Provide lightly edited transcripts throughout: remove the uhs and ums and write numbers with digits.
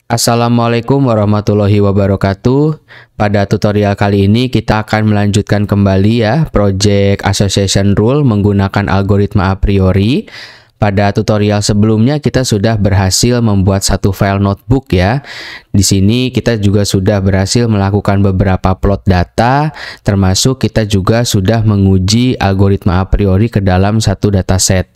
Assalamualaikum warahmatullahi wabarakatuh. Pada tutorial kali ini kita akan melanjutkan kembali ya project association rule menggunakan algoritma a priori. Pada tutorial sebelumnya kita sudah berhasil membuat satu file notebook ya. Di sini kita juga sudah berhasil melakukan beberapa plot data, termasuk kita juga sudah menguji algoritma a priori ke dalam satu dataset.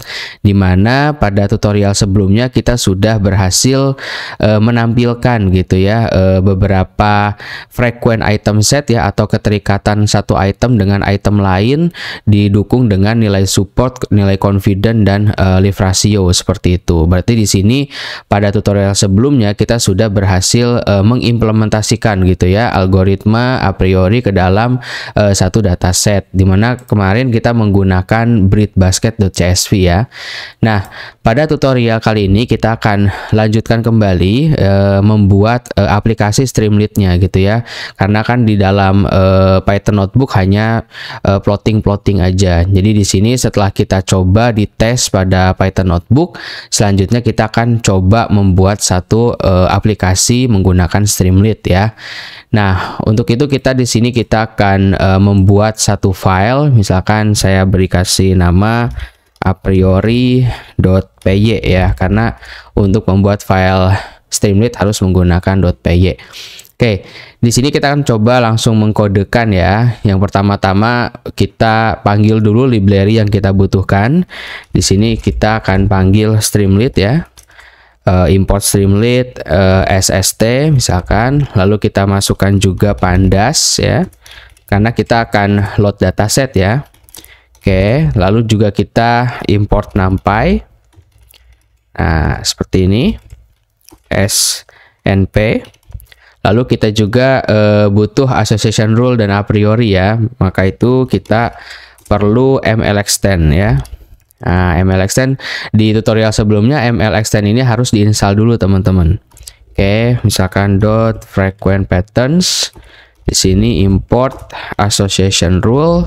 Di mana pada tutorial sebelumnya kita sudah berhasil menampilkan gitu ya beberapa frequent item set ya, atau keterikatan satu item dengan item lain didukung dengan nilai support, nilai confident, dan leave ratio seperti itu. Berarti di sini pada tutorial sebelumnya kita sudah berhasil mengimplementasikan gitu ya algoritma a priori ke dalam satu dataset, dimana kemarin kita menggunakan breadbasket.csv ya. Nah, pada tutorial kali ini kita akan lanjutkan kembali membuat aplikasi Streamlit-nya gitu ya, karena kan di dalam Python notebook hanya plotting aja. Jadi di sini setelah kita coba dites pada Python notebook, selanjutnya kita akan coba membuat satu aplikasi menggunakan Streamlit ya. Nah, untuk itu kita di sini kita akan membuat satu file. Misalkan saya beri kasih nama a priori.py ya, karena untuk membuat file Streamlit harus menggunakan .py. Oke, di sini kita akan coba langsung mengkodekan ya. Yang pertama-tama kita panggil dulu library yang kita butuhkan. Di sini kita akan panggil Streamlit ya. Import Streamlit sst misalkan, lalu kita masukkan juga pandas ya, karena kita akan load dataset ya. Oke, lalu juga kita import numpy. Nah, seperti ini. snp. Lalu kita juga butuh association rule dan a priori ya. Maka itu kita perlu mlextend ya. Nah, mlextend di tutorial sebelumnya mlextend ini harus diinstal dulu teman-teman. Oke, misalkan .frequent patterns. Di sini import association rule.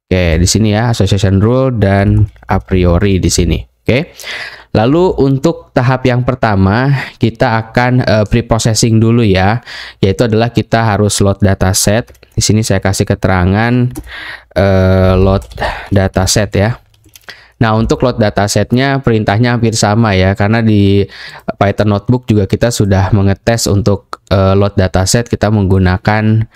Oke, di sini ya association rule dan a priori di sini. Oke. Lalu untuk tahap yang pertama kita akan preprocessing dulu ya, yaitu adalah kita harus load dataset. Di sini saya kasih keterangan load dataset ya. Nah, untuk load datasetnya perintahnya hampir sama ya, karena di Python notebook juga kita sudah mengetes untuk load dataset kita menggunakan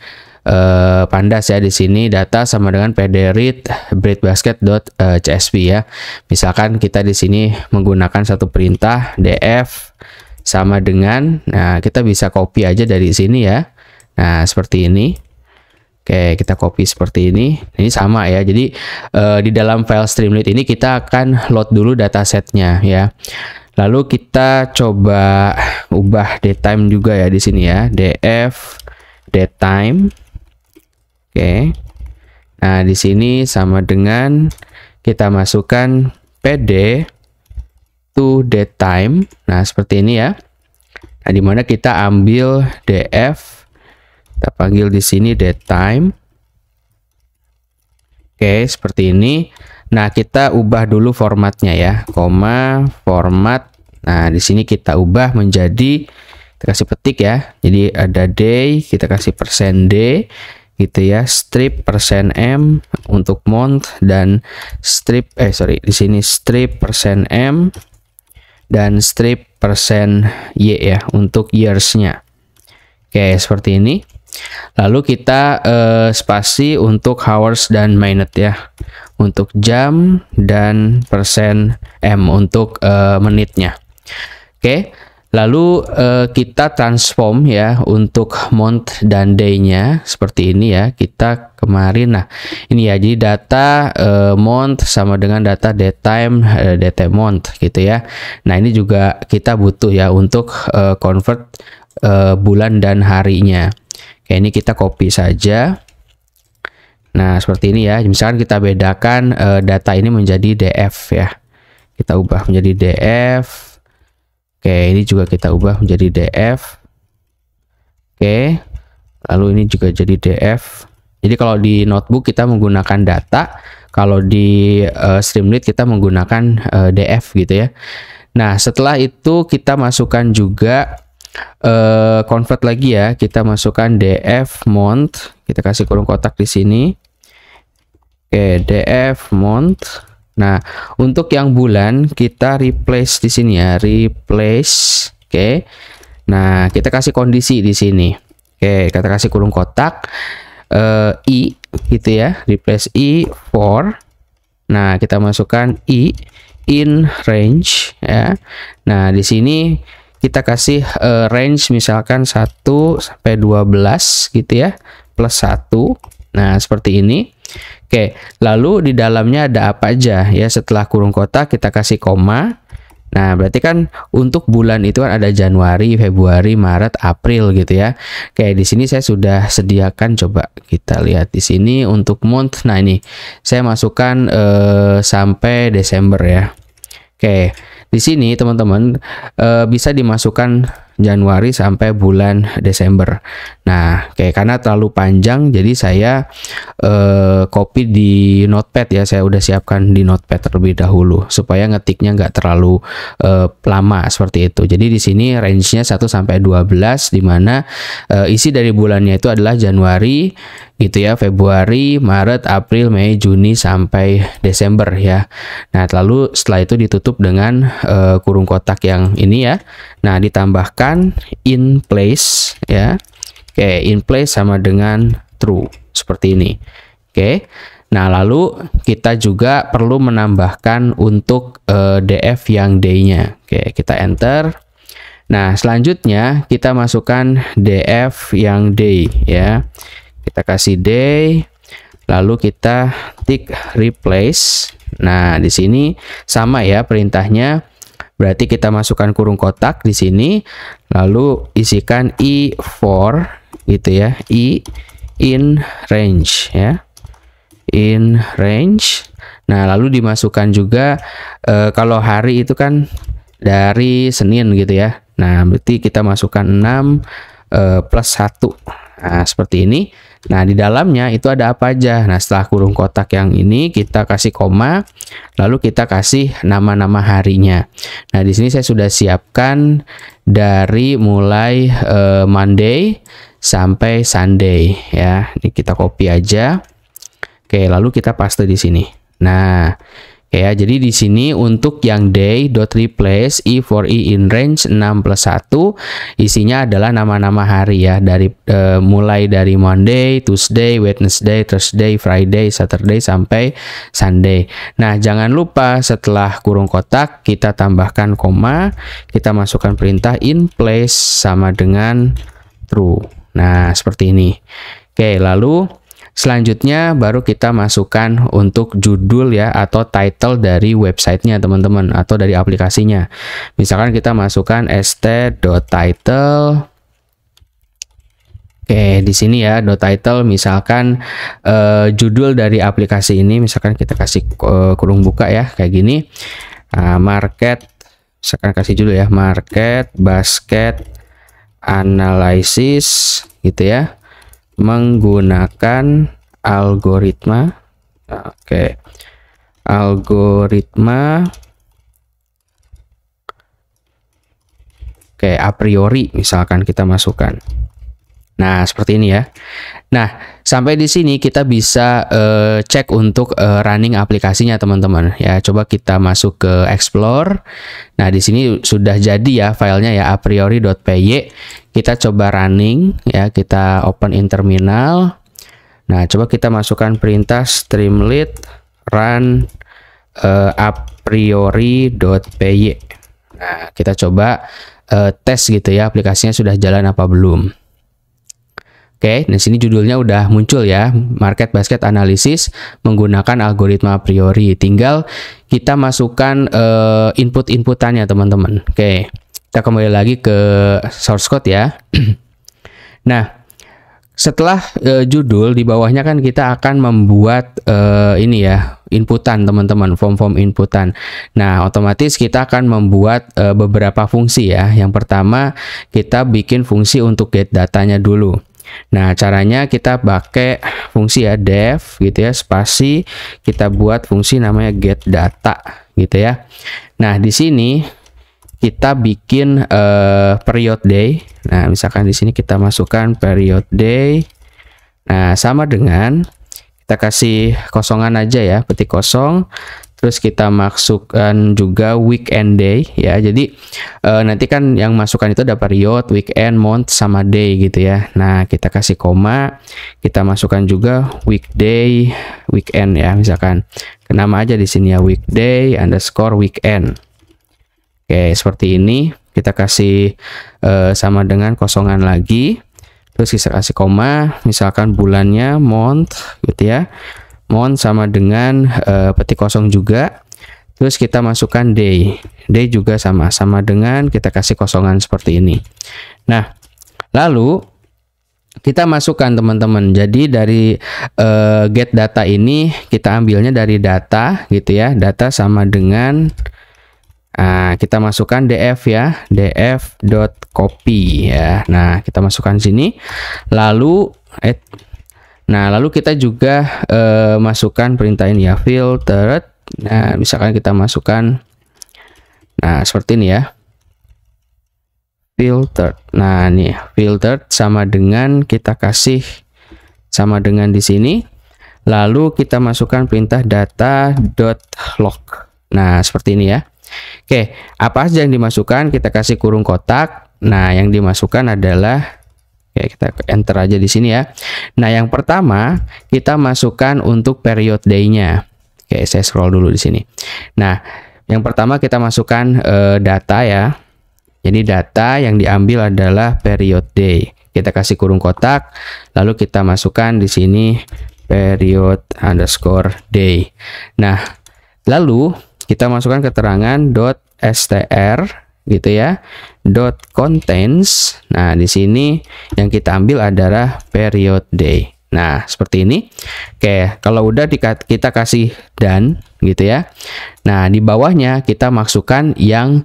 pandas ya. Di sini data sama dengan pdread breadbasket.csv ya. Misalkan kita di sini menggunakan satu perintah df sama dengan, nah kita bisa copy aja dari sini ya. Nah, seperti ini. Oke, kita copy seperti ini. Ini sama ya. Jadi di dalam file Streamlit ini kita akan load dulu datasetnya ya. Lalu kita coba ubah datetime juga ya di sini ya. df datetime. Oke. Nah, di sini sama dengan kita masukkan pd to datetime. Nah, seperti ini ya. Nah, di mana kita ambil df, kita panggil di sini datetime. Oke, seperti ini. Nah, kita ubah dulu formatnya ya, koma format. Nah, di sini kita ubah menjadi, kita kasih petik ya. Jadi ada day, kita kasih %d gitu ya, strip %m untuk month, dan strip di sini strip %m dan strip %y ya untuk years-nya. Oke, seperti ini. Lalu kita spasi untuk hours dan minute ya, untuk jam, dan %m untuk menitnya. Oke. Lalu kita transform ya untuk month dan day-nya seperti ini ya. Kita kemarin, nah ini ya, jadi data month sama dengan data datetime month gitu ya. Nah, ini juga kita butuh ya untuk convert bulan dan harinya. Oke, ini kita copy saja. Nah, seperti ini ya. Misalkan kita bedakan data ini menjadi df ya. Kita ubah menjadi df. Oke, ini juga kita ubah menjadi df. Oke, lalu ini juga jadi df. Jadi kalau di notebook kita menggunakan data, kalau di Streamlit kita menggunakan df gitu ya. Nah, setelah itu kita masukkan juga convert lagi ya, kita masukkan df month, kita kasih kurung kotak di sini. Oke, df month. Nah, untuk yang bulan kita replace di sini ya, replace. Oke. Nah, kita kasih kondisi di sini. Oke, kita kasih kurung kotak i gitu ya, replace i for. Nah, kita masukkan i in range ya. Nah, di sini kita kasih range misalkan 1 sampai 12 gitu ya, plus 1. Nah, seperti ini. Oke, lalu di dalamnya ada apa aja ya, setelah kurung kotak kita kasih koma. Nah, berarti kan untuk bulan itu kan ada Januari, Februari, Maret, April gitu ya. Oke, di sini saya sudah sediakan, coba kita lihat di sini untuk month. Nah, ini saya masukkan sampai Desember ya. Oke, di sini teman-teman bisa dimasukkan Januari sampai bulan Desember. Nah, karena terlalu panjang, jadi saya copy di notepad ya. Saya udah siapkan di notepad terlebih dahulu supaya ngetiknya nggak terlalu lama seperti itu. Jadi di sini range-nya 1 sampai 12, di mana isi dari bulannya itu adalah Januari gitu ya, Februari, Maret, April, Mei, Juni sampai Desember ya. Nah, lalu setelah itu ditutup dengan kurung kotak yang ini ya. Nah, ditambahkan in place ya. Oke, in place sama dengan true seperti ini. Oke. Nah, lalu kita juga perlu menambahkan untuk df yang day-nya. Oke, kita enter. Nah, selanjutnya kita masukkan df yang day ya. Kita kasih day, lalu kita tik replace. Nah, di sini sama ya perintahnya. Berarti kita masukkan kurung kotak di sini, lalu isikan i for gitu ya, i in range ya, in range. Nah, lalu dimasukkan juga kalau hari itu kan dari Senin gitu ya. Nah, berarti kita masukkan 6 plus 1. Nah, seperti ini. Nah, di dalamnya itu ada apa aja. Nah, setelah kurung kotak yang ini kita kasih koma, lalu kita kasih nama-nama harinya. Nah, di sini saya sudah siapkan dari mulai Monday sampai Sunday ya. Ini kita copy aja. Oke, lalu kita paste di sini. Nah, ya, jadi di sini untuk yang day.replace i for i in range 6 plus 1 isinya adalah nama-nama hari ya, dari mulai dari Monday, Tuesday, Wednesday, Thursday, Friday, Saturday sampai Sunday. Nah, jangan lupa setelah kurung kotak kita tambahkan koma, kita masukkan perintah in place sama dengan true. Nah, seperti ini. Oke, lalu selanjutnya baru kita masukkan untuk judul ya, atau title dari websitenya teman-teman, atau dari aplikasinya. Misalkan kita masukkan st.title. Oke, di sini ya .title, misalkan judul dari aplikasi ini, misalkan kita kasih kurung buka ya kayak gini. Market, misalkan kasih judul ya, market basket analysis gitu ya, menggunakan algoritma. Oke, algoritma a priori misalkan kita masukkan. Nah, seperti ini ya. Nah, sampai di sini kita bisa cek untuk running aplikasinya teman-teman ya. Coba kita masuk ke Explore. Nah, di sini sudah jadi ya filenya ya, a priori.py. Kita coba running ya, kita open in terminal. Nah, coba kita masukkan perintah streamlit run a priori.py. Nah, kita coba tes gitu ya, aplikasinya sudah jalan apa belum. Oke, nah sini judulnya udah muncul ya, Market Basket Analysis menggunakan algoritma a priori. Tinggal kita masukkan input-inputannya teman-teman. Oke, kita kembali lagi ke source code ya. Nah, setelah judul, di bawahnya kan kita akan membuat ini ya, inputan teman-teman, form-form inputan. Nah, otomatis kita akan membuat beberapa fungsi ya. Yang pertama, kita bikin fungsi untuk get datanya dulu. Nah, caranya kita pakai fungsi ya, def gitu ya, spasi, kita buat fungsi namanya get data gitu ya. Nah, di sini kita bikin period day. Nah, misalkan di sini kita masukkan period day. Nah, sama dengan kita kasih kosongan aja ya, petik kosong. Terus kita masukkan juga weekend day ya. Jadi nanti kan yang masukkan itu ada period, weekend, month sama day gitu ya. Nah, kita kasih koma, kita masukkan juga weekday, weekend ya. Misalkan nama aja di sini ya, weekday underscore weekend. Oke, seperti ini. Kita kasih sama dengan kosongan lagi. Terus kita kasih koma, misalkan bulannya month gitu ya. Month sama dengan petik kosong juga. Terus kita masukkan day. Day juga sama dengan kita kasih kosongan seperti ini. Nah, lalu kita masukkan teman-teman. Jadi dari get data ini kita ambilnya dari data gitu ya. Data sama dengan kita masukkan df ya, df.copy ya. Nah, kita masukkan sini. Lalu lalu kita juga masukkan perintah ini ya, filtered. Nah, misalkan kita masukkan, nah seperti ini ya, filtered. Nah, ini filtered sama dengan kita kasih sama dengan di sini. Lalu kita masukkan perintah data.log. Nah, seperti ini ya. Oke, apa aja yang dimasukkan? Kita kasih kurung kotak. Nah, yang dimasukkan adalah, oke, kita enter aja di sini ya. Nah, yang pertama kita masukkan untuk period day-nya. Oke, saya scroll dulu di sini. Nah, yang pertama kita masukkan data ya. Jadi data yang diambil adalah period day. Kita kasih kurung kotak, lalu kita masukkan di sini period underscore day. Nah, lalu kita masukkan keterangan .str gitu ya, .contains. Nah, di sini yang kita ambil adalah period day. Nah, seperti ini. Oke, kalau udah kita kasih done gitu ya. Nah, di bawahnya kita masukkan yang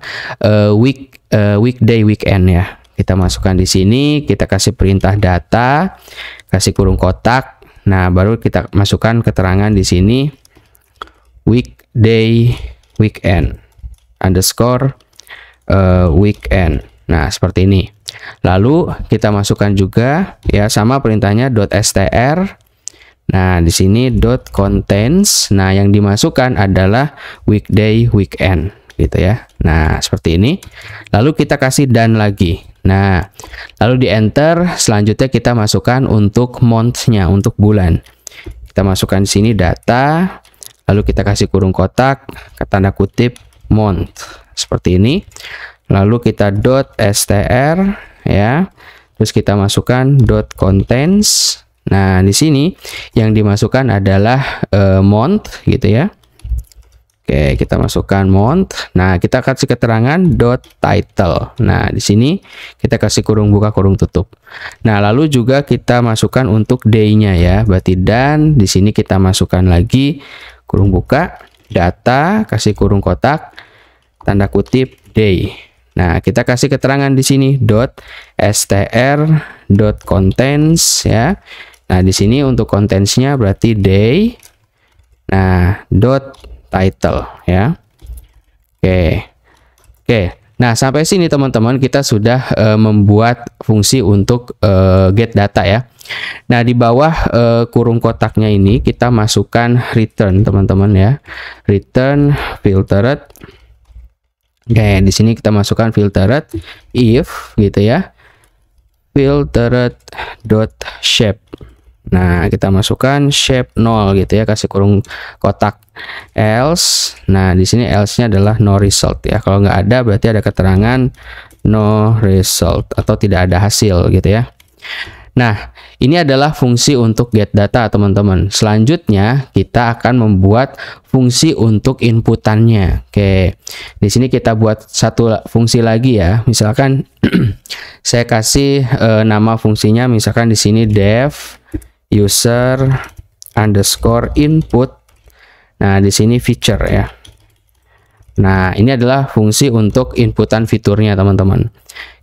weekday, weekend ya. Kita masukkan di sini, kita kasih perintah data, kasih kurung kotak. Nah, baru kita masukkan keterangan di sini weekday, weekend underscore weekend. Nah, seperti ini. Lalu kita masukkan juga ya, sama perintahnya .str. Nah, di sini .contains. Nah, yang dimasukkan adalah weekday, weekend gitu ya. Nah, seperti ini. Lalu kita kasih done lagi. Nah, lalu di enter. Selanjutnya kita masukkan untuk month-nya, untuk bulan. Kita masukkan di sini data. Lalu kita kasih kurung kotak, tanda kutip month. Seperti ini. Lalu kita .str ya. Terus kita masukkan .contains. Nah, di sini yang dimasukkan adalah month gitu ya. Oke, kita masukkan month. Nah, kita kasih keterangan .title. Nah, di sini kita kasih kurung buka, kurung tutup. Nah, lalu juga kita masukkan untuk day-nya ya. Berarti dan di sini kita masukkan lagi kurung buka, data, kasih kurung kotak, tanda kutip day. Nah, kita kasih keterangan di sini .str .contains ya. Nah, di sini untuk contents-nya berarti day. Nah, title ya. Oke. Nah, sampai sini teman-teman kita sudah membuat fungsi untuk get data ya. Nah, di bawah kurung kotaknya ini kita masukkan return teman-teman ya. Return filtered. Oke, di sini kita masukkan filtered if gitu ya. Filtered .shape. Nah, kita masukkan shape 0 gitu ya, kasih kurung kotak else. Nah, di sini else-nya adalah no result ya. Kalau nggak ada berarti ada keterangan no result atau tidak ada hasil gitu ya. Nah, ini adalah fungsi untuk get data teman-teman. Selanjutnya kita akan membuat fungsi untuk inputannya. Oke, di sini kita buat satu fungsi lagi ya. Misalkan saya kasih nama fungsinya, misalkan di sini def user underscore input. Nah, di sini feature ya. Nah, ini adalah fungsi untuk inputan fiturnya teman-teman.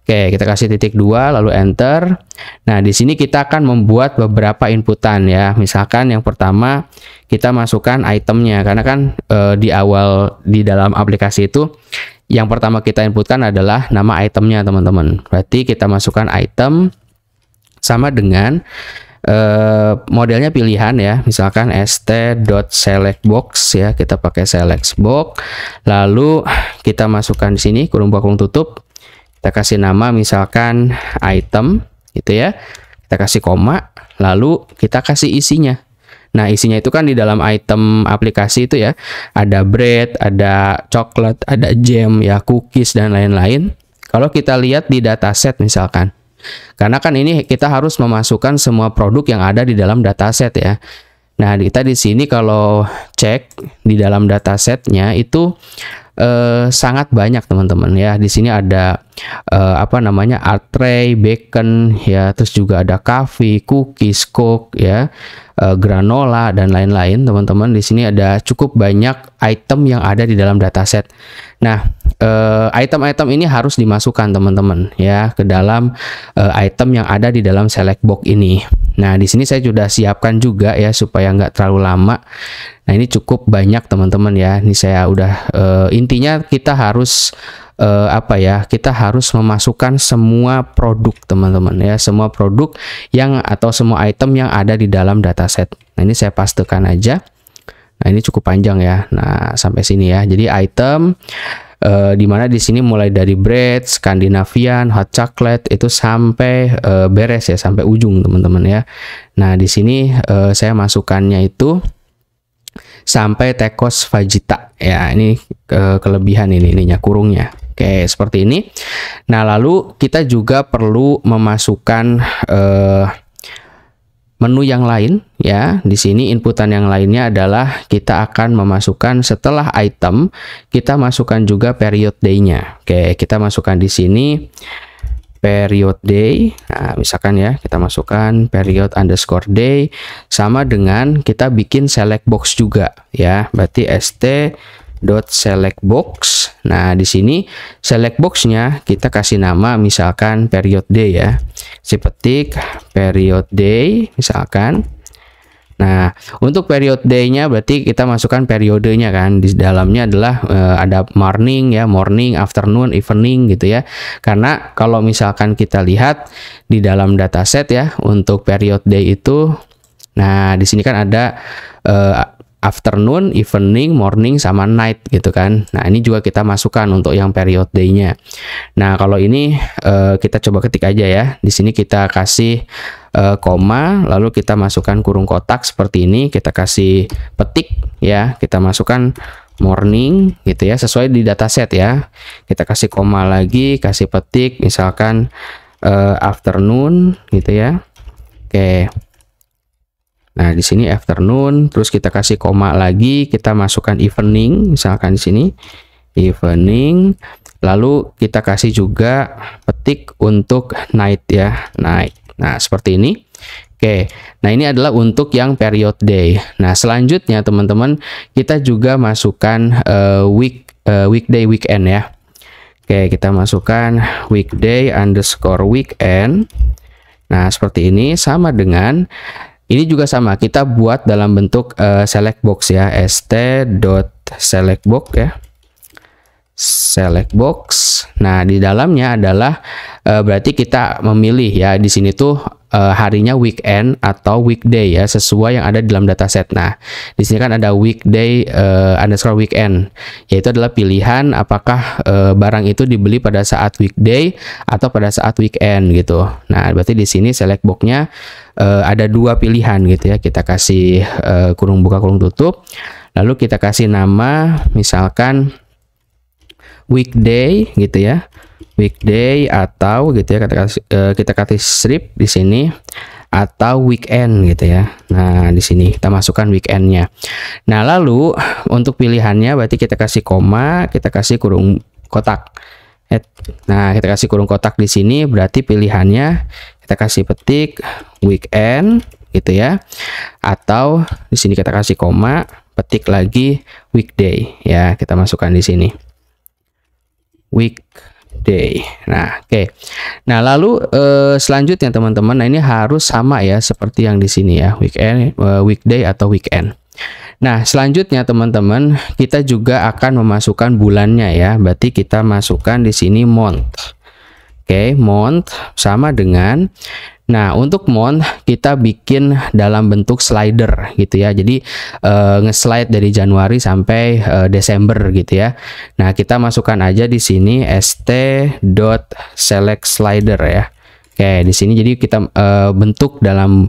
Oke, kita kasih titik 2 lalu enter. Nah, di sini kita akan membuat beberapa inputan ya. Misalkan yang pertama kita masukkan itemnya, karena kan di awal di dalam aplikasi itu yang pertama kita inputkan adalah nama itemnya teman-teman. Berarti kita masukkan item sama dengan modelnya pilihan ya, misalkan st.selectbox ya, kita pakai select box, lalu kita masukkan di sini kurung buka kurung tutup, kita kasih nama misalkan item gitu ya, kita kasih koma, lalu kita kasih isinya. Nah, isinya itu kan di dalam item aplikasi itu ya, ada bread, ada coklat, ada jam ya, cookies dan lain-lain. Kalau kita lihat di dataset misalkan, karena kan ini kita harus memasukkan semua produk yang ada di dalam dataset ya. Nah, kita di sini kalau cek di dalam datasetnya itu sangat banyak teman-teman ya. Di sini ada art tray, bacon ya, terus juga ada coffee, cookies, coke ya, granola dan lain-lain teman-teman. Di sini ada cukup banyak item yang ada di dalam dataset. Nah, item-item ini harus dimasukkan teman-teman ya ke dalam item yang ada di dalam select box ini. Nah, di sini saya sudah siapkan juga ya supaya nggak terlalu lama. Nah, ini cukup banyak teman-teman ya. Ini saya udah intinya kita harus kita harus memasukkan semua produk teman-teman ya, semua produk yang atau semua item yang ada di dalam dataset. Nah, ini saya pastekan aja. Nah, ini cukup panjang ya. Nah, sampai sini ya. Jadi item dimana di sini mulai dari bread, Scandinavian, hot chocolate itu sampai beres ya, sampai ujung teman-teman ya. Nah, di sini saya masukkannya itu sampai tacos fajita ya. Ini kelebihan ininya kurungnya. Oke, seperti ini. Nah, lalu kita juga perlu memasukkan menu yang lain ya. Di sini inputan yang lainnya adalah kita akan memasukkan setelah item, kita masukkan juga period day-nya. Oke, kita masukkan di sini period day. Nah, misalkan ya, kita masukkan period underscore day sama dengan kita bikin select box juga ya. Berarti st.select box. Nah, di sini select box-nya kita kasih nama misalkan period day ya. Si petik period day misalkan. Nah, untuk period day-nya berarti kita masukkan periodenya kan. Di dalamnya adalah ada morning ya, morning, afternoon, evening gitu ya. Karena kalau misalkan kita lihat di dalam dataset ya untuk period day itu, nah di sini kan ada afternoon, evening, morning, sama night gitu kan. Nah, ini juga kita masukkan untuk yang period day-nya. Nah, kalau ini kita coba ketik aja ya. Di sini kita kasih koma, lalu kita masukkan kurung kotak seperti ini. Kita kasih petik ya. Kita masukkan morning gitu ya, sesuai di dataset ya. Kita kasih koma lagi, kasih petik misalkan afternoon gitu ya. Oke. Nah, di sini afternoon, terus kita kasih koma lagi, kita masukkan evening, misalkan di sini evening, lalu kita kasih juga petik untuk night ya, night. Nah, seperti ini. Oke, nah ini adalah untuk yang period day. Nah, selanjutnya teman-teman, kita juga masukkan weekday, weekend ya. Oke, kita masukkan weekday underscore weekend. Nah, seperti ini sama dengan ini juga sama, kita buat dalam bentuk select box ya, st.select box ya, select box. Nah, di dalamnya adalah berarti kita memilih ya, di sini tuh harinya weekend atau weekday ya, sesuai yang ada di dalam dataset. Nah, di sini kan ada weekday underscore weekend, yaitu adalah pilihan apakah barang itu dibeli pada saat weekday atau pada saat weekend gitu. Nah, berarti di sini select box-nya ada dua pilihan gitu ya. Kita kasih kurung buka kurung tutup, lalu kita kasih nama misalkan weekday gitu ya, weekday atau gitu ya, kita kasih strip di sini atau weekend gitu ya. Nah, di sini kita masukkan weekendnya. Nah, lalu untuk pilihannya berarti kita kasih koma, kita kasih kurung kotak. Nah, kita kasih kurung kotak di sini berarti pilihannya kita kasih petik weekend gitu ya, atau di sini kita kasih koma, petik lagi weekday ya, kita masukkan di sini weekday. Nah, oke. Nah, lalu selanjutnya teman-teman, nah ini harus sama ya seperti yang di sini ya, weekend, weekday atau weekend. Nah, selanjutnya teman-teman, kita juga akan memasukkan bulannya ya. Berarti kita masukkan di sini month. Oke, month sama dengan, nah untuk month kita bikin dalam bentuk slider gitu ya. Jadi nge-slide dari Januari sampai Desember gitu ya. Nah, kita masukkan aja di sini st.select slider ya. Oke, di sini jadi kita bentuk dalam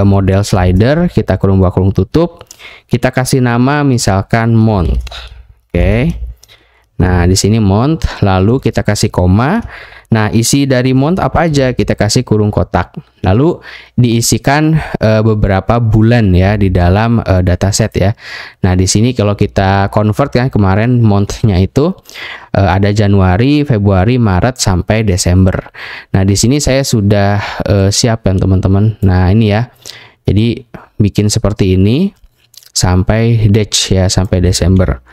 model slider, kita kurung buka kurung tutup, kita kasih nama misalkan month. Oke. Nah, di sini month, lalu kita kasih koma. Nah, isi dari month apa aja? Kita kasih kurung kotak. Lalu diisikan beberapa bulan ya di dalam dataset ya. Nah, di sini kalau kita convert kan kemarin month-nya itu ada Januari, Februari, Maret sampai Desember. Nah, di sini saya sudah siapkan teman-teman. Nah, ini ya. Jadi bikin seperti ini sampai Dec ya, sampai Desember.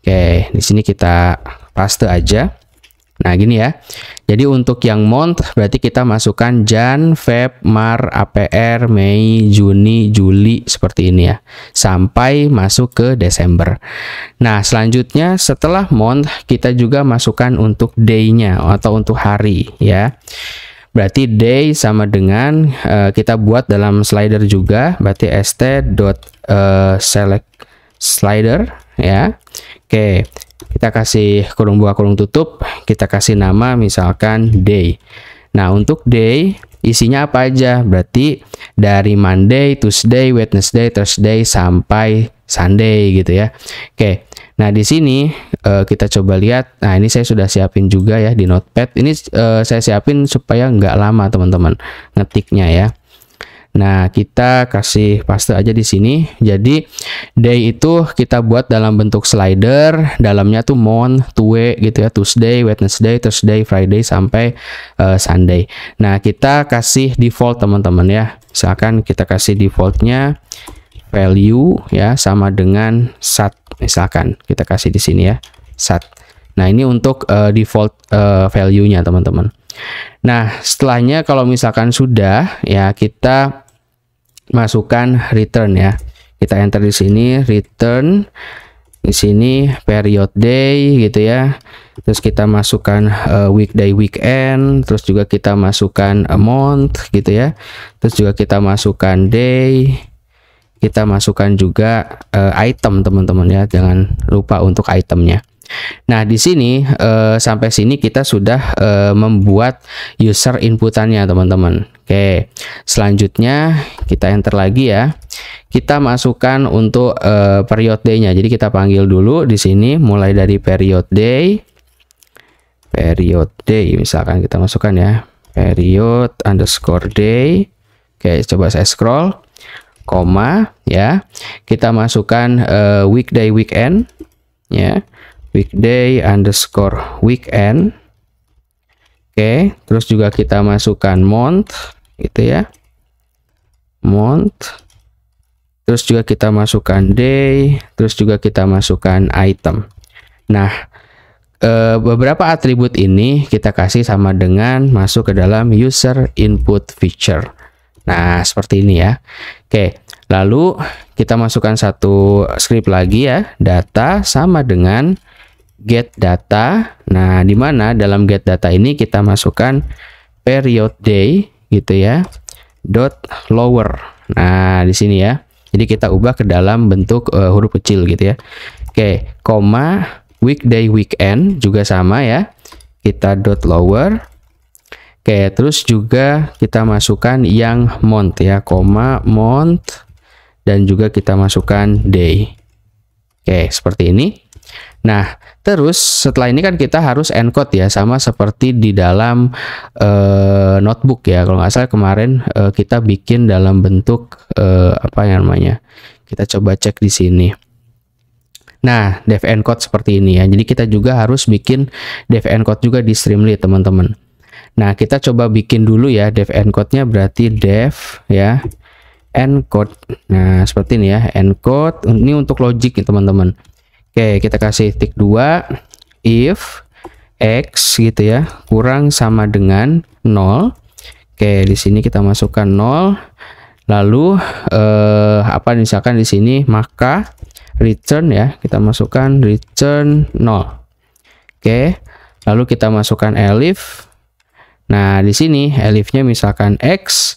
Oke, di sini kita paste aja. Nah, gini ya. Jadi untuk yang month berarti kita masukkan Jan, Feb, Mar, APR, Mei, Juni, Juli seperti ini ya. Sampai masuk ke Desember. Nah, selanjutnya setelah month kita juga masukkan untuk day-nya atau untuk hari ya. Berarti day sama dengan kita buat dalam slider juga, berarti st.select slider ya. Oke, kita kasih kurung buka kurung tutup, kita kasih nama misalkan day. Nah, untuk day isinya apa aja? Berarti dari Monday, Tuesday, Wednesday, Thursday sampai Sunday gitu ya. Oke. Nah, di sini kita coba lihat. Nah, ini saya sudah siapin juga ya di Notepad. Ini saya siapin supaya nggak lama teman-teman ngetiknya ya. Nah, kita kasih paste aja di sini. Jadi day itu kita buat dalam bentuk slider, dalamnya tuh month, tue gitu ya, Tuesday, Wednesday, Thursday, Friday sampai Sunday. Nah, kita kasih default teman-teman ya. Misalkan kita kasih defaultnya value ya sama dengan sat. Misalkan kita kasih di sini ya, sat. Nah, ini untuk default value-nya teman-teman. Nah, setelahnya kalau misalkan sudah ya, kita masukkan return ya. Kita enter di sini return, di sini period day gitu ya. Terus kita masukkan weekday, weekend, terus juga kita masukkan a month gitu ya. Terus juga kita masukkan day. Kita masukkan juga item teman-teman ya. Jangan lupa untuk itemnya. Nah, di sini sampai sini kita sudah membuat user inputannya teman-teman. Oke, selanjutnya kita enter lagi ya. Kita masukkan untuk period day-nya. Jadi kita panggil dulu di sini mulai dari period day. Period day misalkan kita masukkan ya. Period underscore day. Oke, coba saya scroll. Koma ya. Kita masukkan weekday, weekend ya. Weekday underscore weekend. Oke, terus juga kita masukkan month gitu ya, month. Terus juga kita masukkan day, terus juga kita masukkan item. Nah, beberapa atribut ini kita kasih sama dengan masuk ke dalam user input feature. Nah, seperti ini ya. Oke, lalu kita masukkan satu script lagi ya, data sama dengan get data. Nah, di mana dalam get data ini kita masukkan period day gitu ya, dot lower. Nah, di sini ya. Jadi kita ubah ke dalam bentuk huruf kecil gitu ya. Oke, koma weekday, weekend juga sama ya. Kita dot lower. Oke, terus juga kita masukkan yang month ya, koma month, dan juga kita masukkan day. Oke, seperti ini. Nah, terus setelah ini kan kita harus encode ya, sama seperti di dalam notebook ya. Kalau nggak salah kemarin kita bikin dalam bentuk apa yang namanya? Kita coba cek di sini. Nah, dev encode seperti ini ya. Jadi kita juga harus bikin dev encode juga di Streamlit teman-teman. Nah, kita coba bikin dulu ya dev encode-nya, berarti dev ya encode. Nah, seperti ini ya, encode. Ini untuk logic ya teman-teman. Oke, kita kasih tik 2 if x gitu ya kurang sama dengan 0. Oke, di sini kita masukkan 0. Lalu apa misalkan di sini maka return ya, kita masukkan return 0. Oke. Lalu kita masukkan elif. Nah, di sini elifnya misalkan x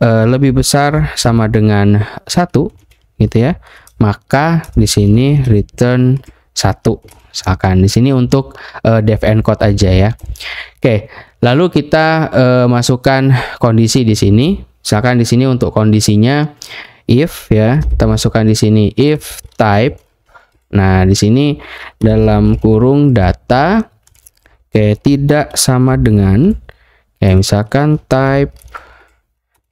lebih besar sama dengan 1 gitu ya. Maka di sini return 1. Misalkan di sini untuk def encode aja ya. Oke, lalu kita masukkan kondisi di sini. Misalkan di sini untuk kondisinya if ya, kita masukkan di sini if type. Nah, di sini dalam kurung data tidak sama dengan misalkan type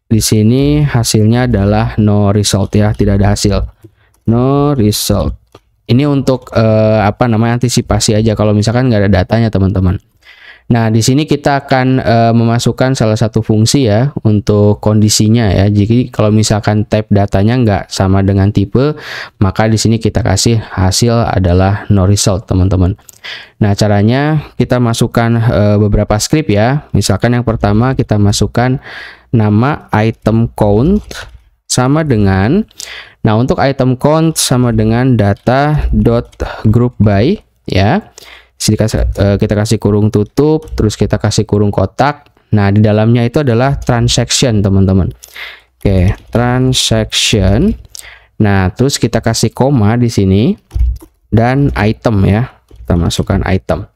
di sini hasilnya adalah no result ya, tidak ada hasil. No result. Ini untuk apa namanya antisipasi aja kalau misalkan nggak ada datanya teman-teman. Nah, di sini kita akan memasukkan salah satu fungsi ya untuk kondisinya ya. Jadi kalau misalkan type datanya nggak sama dengan tipe, maka di sini kita kasih hasil adalah no result teman-teman. Nah, caranya kita masukkan beberapa script ya. Misalkan yang pertama kita masukkan nama item count sama dengan, nah untuk item count sama dengan data.groupby ya. Sini kita kasih kurung tutup, terus kita kasih kurung kotak. Nah, di dalamnya itu adalah transaction, teman-teman. Oke, transaction. Nah, terus kita kasih koma di sini dan item ya. Kita masukkan item.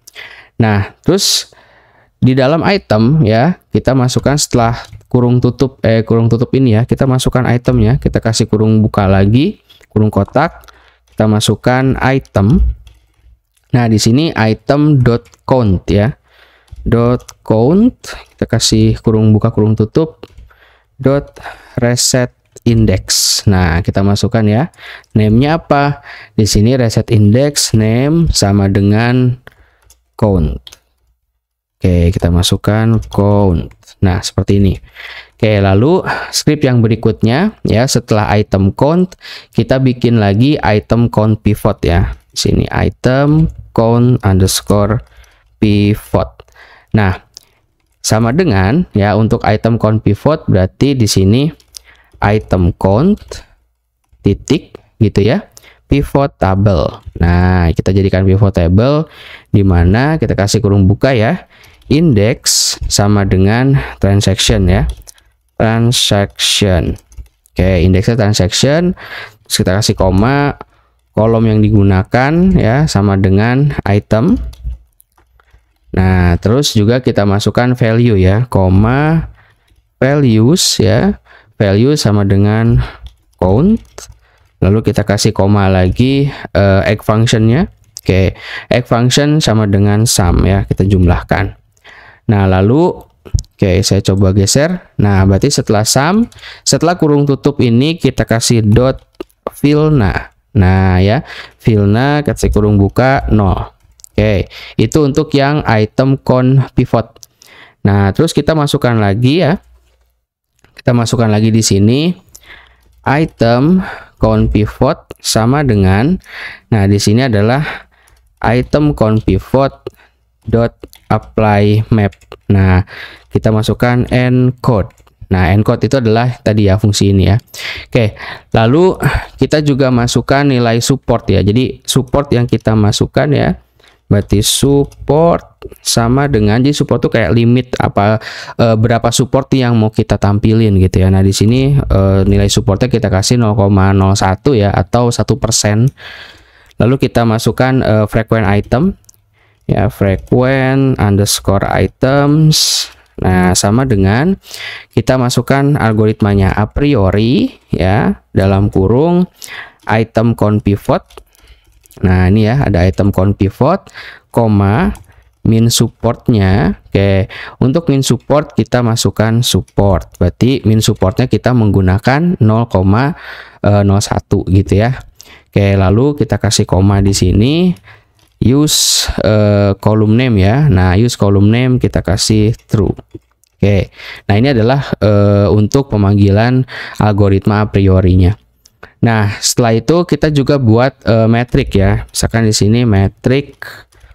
Nah, terus di dalam item ya, kita masukkan setelah kurung tutup ini ya, kita masukkan itemnya. Kita kasih kurung buka lagi, kurung kotak. Kita masukkan item. Nah, di sini item.count ya. .count, kita kasih kurung buka kurung tutup .reset index. Nah, kita masukkan ya. Name-nya apa? Di sini reset index name sama dengan count. Oke, kita masukkan count. Nah, seperti ini. Oke, lalu script yang berikutnya ya, setelah item count kita bikin lagi item count pivot ya. Di sini item count underscore pivot. Nah, sama dengan ya untuk item count pivot berarti di sini item count titik gitu ya, pivot table. Nah, kita jadikan pivot table di mana kita kasih kurung buka ya, index sama dengan transaction ya, transaction. Oke, indeksnya transaction, terus kita kasih koma, kolom yang digunakan ya sama dengan item. Nah, terus juga kita masukkan value ya, koma values ya, value sama dengan count. Lalu kita kasih koma lagi egg functionnya. Oke, egg function sama dengan sum ya, kita jumlahkan. Nah, lalu oke, saya coba geser. Nah, berarti setelah sum, setelah kurung tutup ini kita kasih dot filna. Nah ya, filna kasih kurung buka 0. Oke, itu untuk yang item count pivot. Nah, terus kita masukkan lagi ya. Kita masukkan lagi di sini item count pivot sama dengan, nah di sini adalah item count pivot dot apply map. Nah, kita masukkan encode. Nah, encode itu adalah tadi ya fungsi ini ya. Oke, lalu kita juga masukkan nilai support ya. Jadi support yang kita masukkan ya, berarti support sama dengan, jadi support tuh kayak limit apa berapa support yang mau kita tampilin gitu ya. Nah, di sini nilai supportnya kita kasih 0,01 ya, atau 1%. Lalu kita masukkan frequent item ya, frequent underscore items. Nah, sama dengan kita masukkan algoritmanya a priori ya, dalam kurung item count pivot. Nah, ini ya ada item count pivot, koma min supportnya. Oke, untuk min support kita masukkan support. Berarti min supportnya kita menggunakan 0,01 gitu ya. Oke, lalu kita kasih koma di sini. Use column name ya. Nah, use column name kita kasih true. Oke. Nah, ini adalah untuk pemanggilan algoritma a priorinya. Nah, setelah itu kita juga buat metrik ya. Misalkan di sini metrik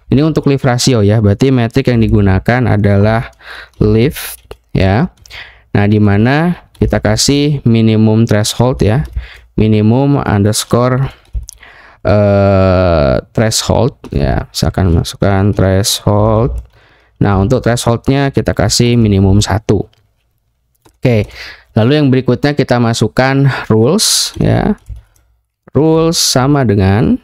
ini untuk lift ratio ya. Berarti metrik yang digunakan adalah lift ya. Nah, di mana kita kasih minimum threshold ya, minimum underscore threshold ya, misalkan masukkan threshold. Nah, untuk thresholdnya kita kasih minimum 1. Oke, lalu yang berikutnya kita masukkan rules ya, rules sama dengan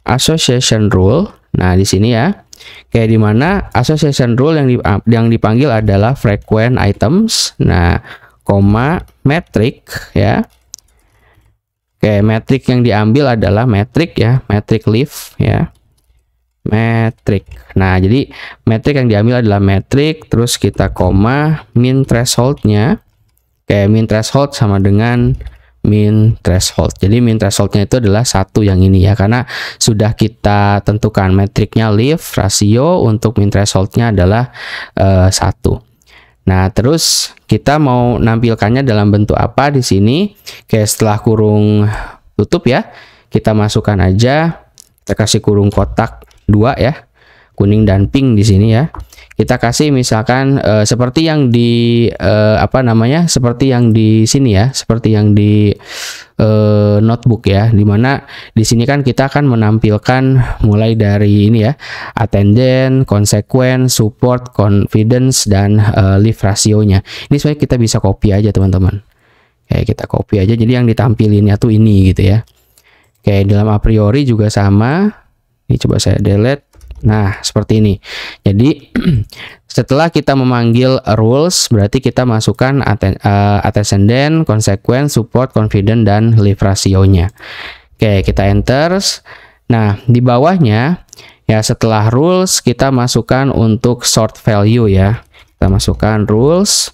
association rule. Nah, di sini ya, kayak di mana association rule yang dipanggil adalah frequent items. Nah, koma metric ya. Oke, metric yang diambil adalah metric ya, metric leaf ya. Metric. Nah, jadi metric yang diambil adalah metric, terus kita koma min thresholdnya. Oke, min threshold sama dengan min threshold. Jadi min thresholdnya itu adalah 1 yang ini ya, karena sudah kita tentukan metriknya leaf ratio, untuk min thresholdnya adalah 1. Nah, terus kita mau nampilkannya dalam bentuk apa di sini? Oke, setelah kurung tutup ya, kita masukkan aja, kita kasih kurung kotak 2 ya, kuning dan pink di sini ya. Kita kasih misalkan seperti yang di seperti yang di sini ya, seperti yang di notebook ya, dimana di sini kan kita akan menampilkan mulai dari ini ya, attendance, consequence, support, confidence, dan leave rasionya. Ini sebenarnya kita bisa copy aja teman-teman. Kayak kita copy aja, jadi yang ditampilinnya tuh ini gitu ya. Kayak dalam a priori juga sama. Ini coba saya delete. Nah, seperti ini. Jadi setelah kita memanggil rules, berarti kita masukkan antecedent, consequence, support, confident, dan leave rasionya. Oke, kita enter. Nah, di bawahnya ya, setelah rules kita masukkan untuk sort value ya. Kita masukkan rules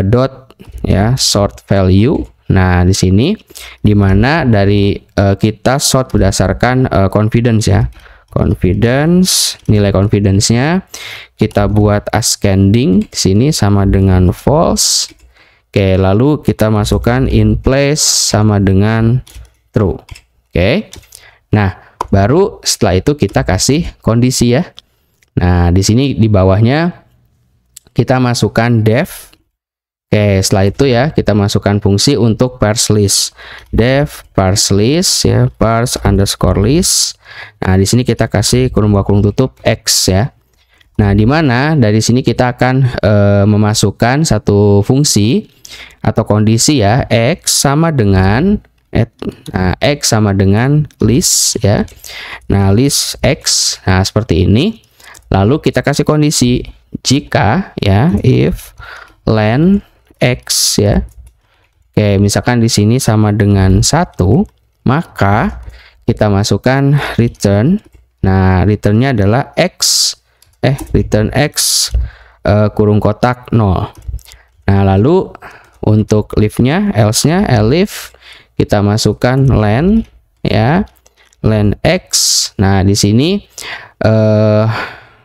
dot ya, sort value. Nah, di sini dimana dari kita sort berdasarkan confidence ya. Confidence, nilai confidence-nya kita buat ascending, sini sama dengan false. Oke, lalu kita masukkan in place sama dengan true. Oke. Nah, baru setelah itu kita kasih kondisi ya. Nah, di sini di bawahnya kita masukkan def. Oke, setelah itu ya kita masukkan fungsi untuk parse list. Def parse list ya, parse underscore list. Nah, di sini kita kasih kurung tutup x ya. Nah, di mana dari sini kita akan memasukkan satu fungsi atau kondisi ya, x sama dengan x sama dengan list ya. Nah, list x. Nah, seperti ini. Lalu kita kasih kondisi jika ya, if len x ya. Oke, misalkan di sini sama dengan 1, maka kita masukkan return. Nah, returnnya adalah x return x kurung kotak 0. Nah, lalu untuk leave-nya, else-nya, elif kita masukkan len ya, len x. Nah, di sini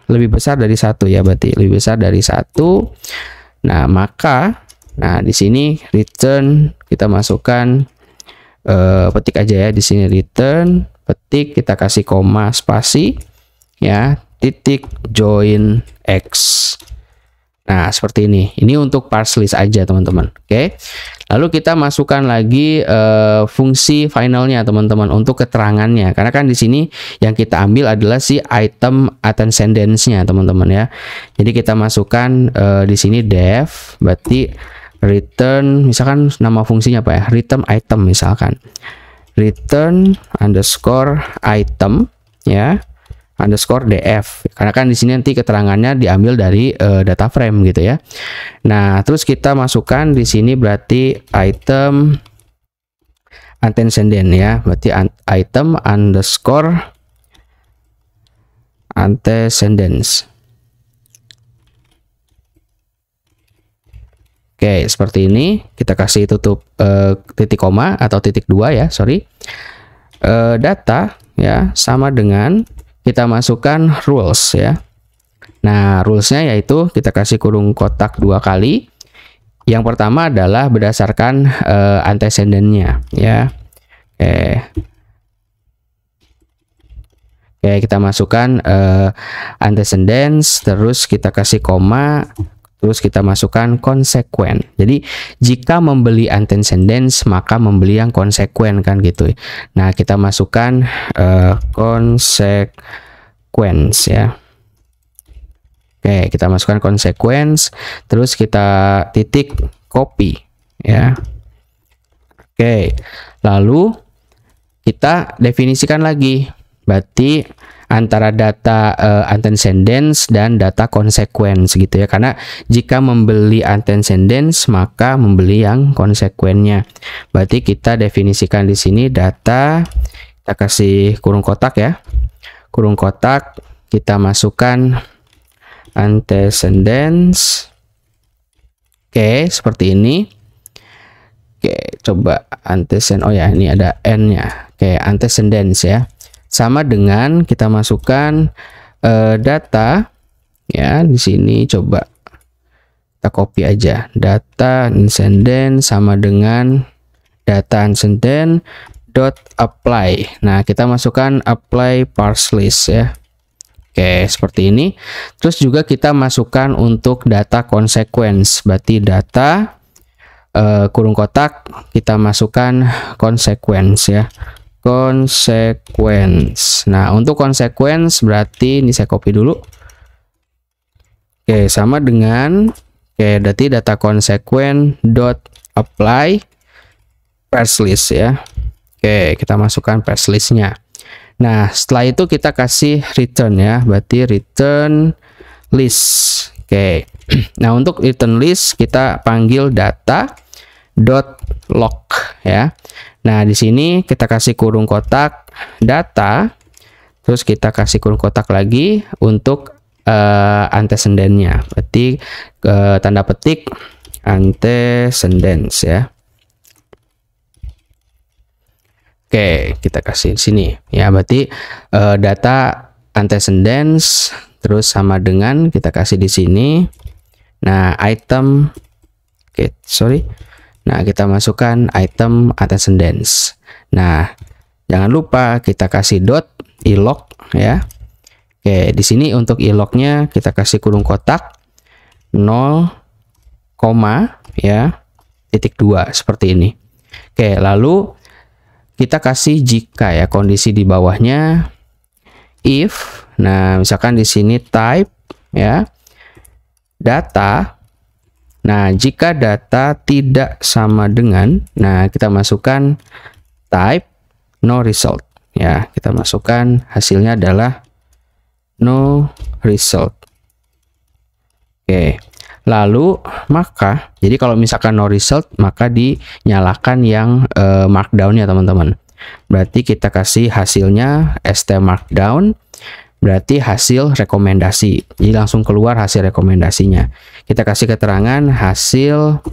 lebih besar dari 1 ya, berarti lebih besar dari 1. Nah, maka di sini return kita masukkan petik aja ya, di sini return petik, kita kasih koma spasi ya, titik join x. Nah, seperti ini. Ini untuk parse list aja teman-teman. Oke. Lalu kita masukkan lagi fungsi finalnya teman-teman untuk keterangannya. Karena kan di sini yang kita ambil adalah si item antecedents-nya teman-teman ya. Jadi kita masukkan di sini def, berarti return, misalkan nama fungsinya apa ya, return item misalkan, return underscore item ya, underscore df, karena kan di sini nanti keterangannya diambil dari data frame gitu ya. Nah, terus kita masukkan di sini berarti item antecedent ya, berarti item underscore antecedents. Oke, seperti ini. Kita kasih tutup titik koma atau titik 2 ya, sorry. Data ya, sama dengan kita masukkan rules ya. Nah, rulesnya yaitu kita kasih kurung kotak 2 kali. Yang pertama adalah berdasarkan antecedent-nya ya. Oke, kita masukkan antecedents, terus kita kasih koma, terus kita masukkan konsekuen. Jadi jika membeli antecedents maka membeli yang konsekuen kan gitu. Nah, kita masukkan consequence ya. Oke, kita masukkan consequence, terus kita titik copy ya. Oke, lalu kita definisikan lagi. Berarti antara data antecedents dan data consequence gitu ya. Karena jika membeli antecedents maka membeli yang konsekuennya. Berarti kita definisikan di sini data, kita kasih kurung kotak ya. Kurung kotak, kita masukkan antecedents. Oke, seperti ini. Oke, coba antecedent. Oh ya, ini ada n-nya. Oke, antecedents ya. Sama dengan kita masukkan data ya, di sini coba kita copy aja. Data antecedent sama dengan data antecedent dot apply. Nah, kita masukkan apply parse list ya. Oke, seperti ini. Terus juga kita masukkan untuk data consequence. Berarti data kurung kotak kita masukkan consequence ya. Consequence. Nah, untuk consequence berarti ini saya copy dulu. Oke, sama dengan berarti data consequence dot apply parse list ya. Oke, kita masukkan parse listnya. Nah, setelah itu kita kasih return ya, berarti return list. Oke. Nah, untuk return list kita panggil data dot log ya. Nah, di sini kita kasih kurung kotak data, terus kita kasih kurung kotak lagi untuk antecedent-nya. Berarti tanda petik antecedents ya. Oke, kita kasih di sini ya. Berarti data antecedents terus sama dengan kita kasih di sini. Nah, item Nah, kita masukkan item antecedents. Nah, jangan lupa kita kasih dot ilog ya. Oke, di sini untuk ilognya kita kasih kurung kotak 0, ya, titik 2 seperti ini. Oke, lalu kita kasih jika ya, kondisi di bawahnya if. Nah, misalkan di sini type ya, data. Nah, jika data tidak sama dengan, nah kita masukkan type no result ya. Kita masukkan hasilnya adalah no result. Oke. Lalu maka, jadi kalau misalkan no result maka dinyalakan yang markdown ya teman-teman. Berarti kita kasih hasilnya st markdown, berarti hasil rekomendasi. Jadi langsung keluar hasil rekomendasinya. Kita kasih keterangan hasil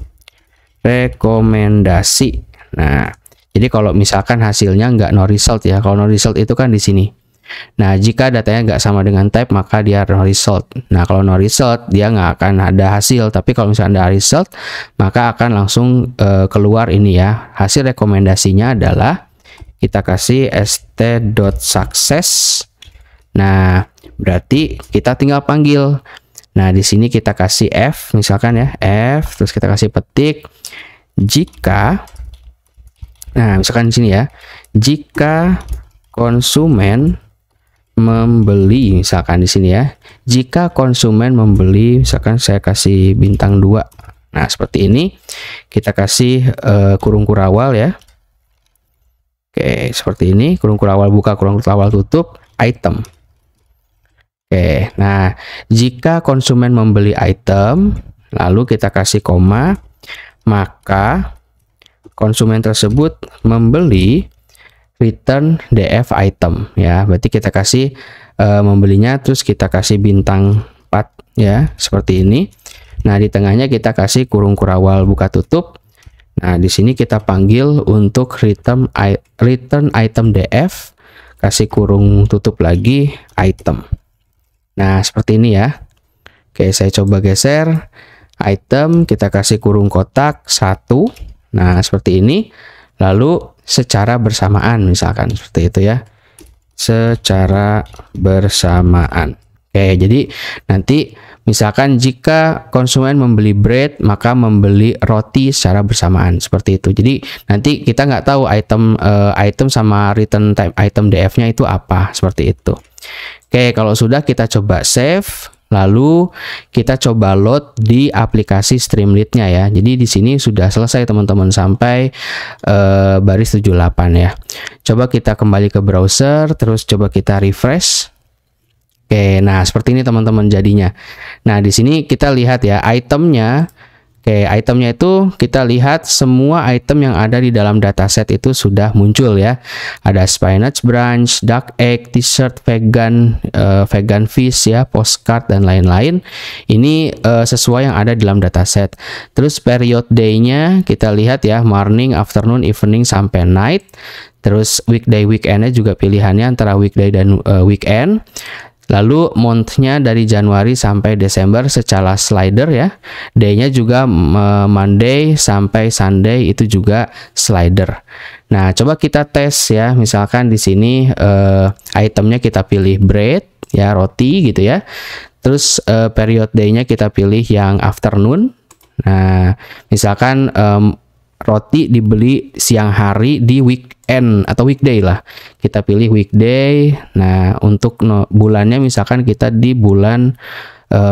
rekomendasi. Nah, jadi kalau misalkan hasilnya nggak no result ya. Kalau no result itu kan di sini. Nah, jika datanya nggak sama dengan type maka dia no result. Nah, kalau no result dia nggak akan ada hasil. Tapi kalau misalnya ada result maka akan langsung keluar ini ya. Hasil rekomendasinya adalah kita kasih st.success. Nah, berarti kita tinggal panggil. Nah, di sini kita kasih F misalkan ya, F, terus kita kasih petik jika. Nah, misalkan di sini ya, jika konsumen membeli, misalkan di sini ya, jika konsumen membeli, misalkan saya kasih bintang 2. Nah, seperti ini kita kasih kurung kurawal ya. Oke, seperti ini, kurung kurawal buka, kurung kurawal tutup, item. Oke, nah jika konsumen membeli item, lalu kita kasih koma, maka konsumen tersebut membeli return df item ya. Berarti kita kasih membelinya, terus kita kasih bintang 4 ya, seperti ini. Nah, di tengahnya kita kasih kurung kurawal buka tutup. Nah, di sini kita panggil untuk return item df, kasih kurung tutup lagi item. Nah, seperti ini ya. Oke, saya coba geser item, kita kasih kurung kotak 1. Nah, seperti ini. Lalu secara bersamaan misalkan seperti itu ya. Secara bersamaan. Oke, jadi nanti Misalkan jika konsumen membeli bread, maka membeli roti secara bersamaan seperti itu. Jadi nanti kita nggak tahu item sama return type item DF-nya itu apa, seperti itu. Oke, kalau sudah kita coba save. Lalu kita coba load di aplikasi Streamlit-nya ya. Jadi di sini sudah selesai teman-teman sampai baris 78 ya. Coba kita kembali ke browser, terus coba kita refresh. Oke, nah seperti ini teman-teman jadinya. Nah di sini kita lihat ya itemnya. Oke, itemnya itu kita lihat semua item yang ada di dalam dataset itu sudah muncul ya. Ada spinach branch, duck egg, t-shirt vegan, vegan fish ya, postcard dan lain-lain. Ini sesuai yang ada di dalam dataset. Terus period day-nya kita lihat ya, morning, afternoon, evening sampai night. Terus weekday, weekend-nya juga pilihannya antara weekday dan weekend. Lalu month-nya dari Januari sampai Desember secara slider ya. Day-nya juga Monday sampai Sunday itu juga slider. Nah, coba kita tes ya. Misalkan di sini itemnya kita pilih bread ya, roti gitu ya. Terus period day-nya kita pilih yang afternoon. Nah, misalkan roti dibeli siang hari di weekend atau weekday lah. Kita pilih weekday. Nah, untuk bulannya misalkan kita di bulan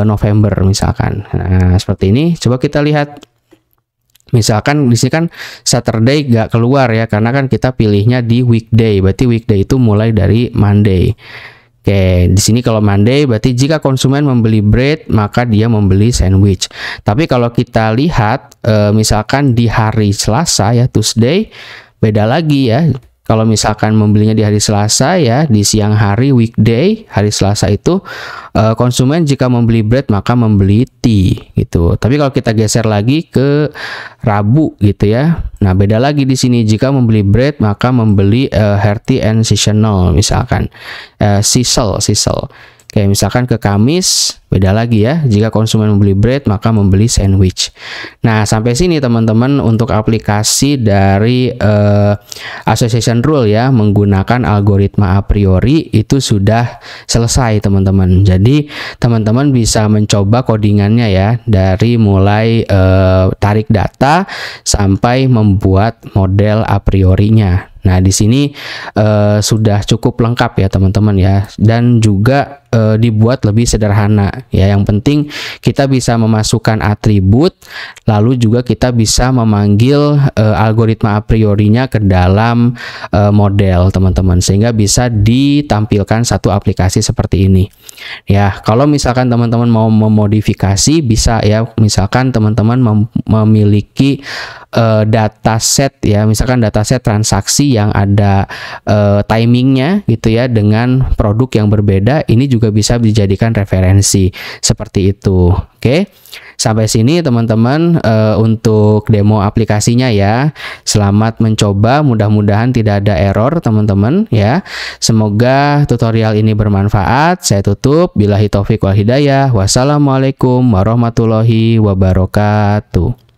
November misalkan. Nah, seperti ini. Coba kita lihat. Misalkan di sini kan Saturday nggak keluar ya, karena kan kita pilihnya di weekday. Berarti weekday itu mulai dari Monday. Oke, di sini kalau Monday berarti jika konsumen membeli bread maka dia membeli sandwich. Tapi kalau kita lihat misalkan di hari Selasa ya, Tuesday, beda lagi ya. Kalau misalkan membelinya di hari Selasa ya, di siang hari weekday, hari Selasa itu konsumen jika membeli bread maka membeli tea gitu. Tapi kalau kita geser lagi ke Rabu gitu ya. Nah, beda lagi di sini, jika membeli bread maka membeli hearty and seasonal misalkan. Sisal. Oke, misalkan ke Kamis, beda lagi ya. Jika konsumen membeli bread, maka membeli sandwich. Nah, sampai sini teman-teman untuk aplikasi dari association rule ya, menggunakan algoritma a priori itu sudah selesai teman-teman. Jadi, teman-teman bisa mencoba codingannya ya, dari mulai tarik data sampai membuat model a priorinya. Nah, di sini sudah cukup lengkap ya teman-teman ya, dan juga dibuat lebih sederhana ya. Yang penting kita bisa memasukkan atribut, lalu juga kita bisa memanggil algoritma a priorinya ke dalam model teman-teman, sehingga bisa ditampilkan satu aplikasi seperti ini. Ya, kalau misalkan teman-teman mau memodifikasi bisa ya, misalkan teman-teman memiliki dataset ya, misalkan dataset transaksi yang ada timingnya gitu ya, dengan produk yang berbeda, ini juga bisa dijadikan referensi seperti itu. Oke, sampai sini teman-teman untuk demo aplikasinya ya. Selamat mencoba, mudah-mudahan tidak ada error teman-teman ya. Semoga tutorial ini bermanfaat. Saya tutup, billahi taufik wal hidayah. Wassalamualaikum warahmatullahi wabarakatuh.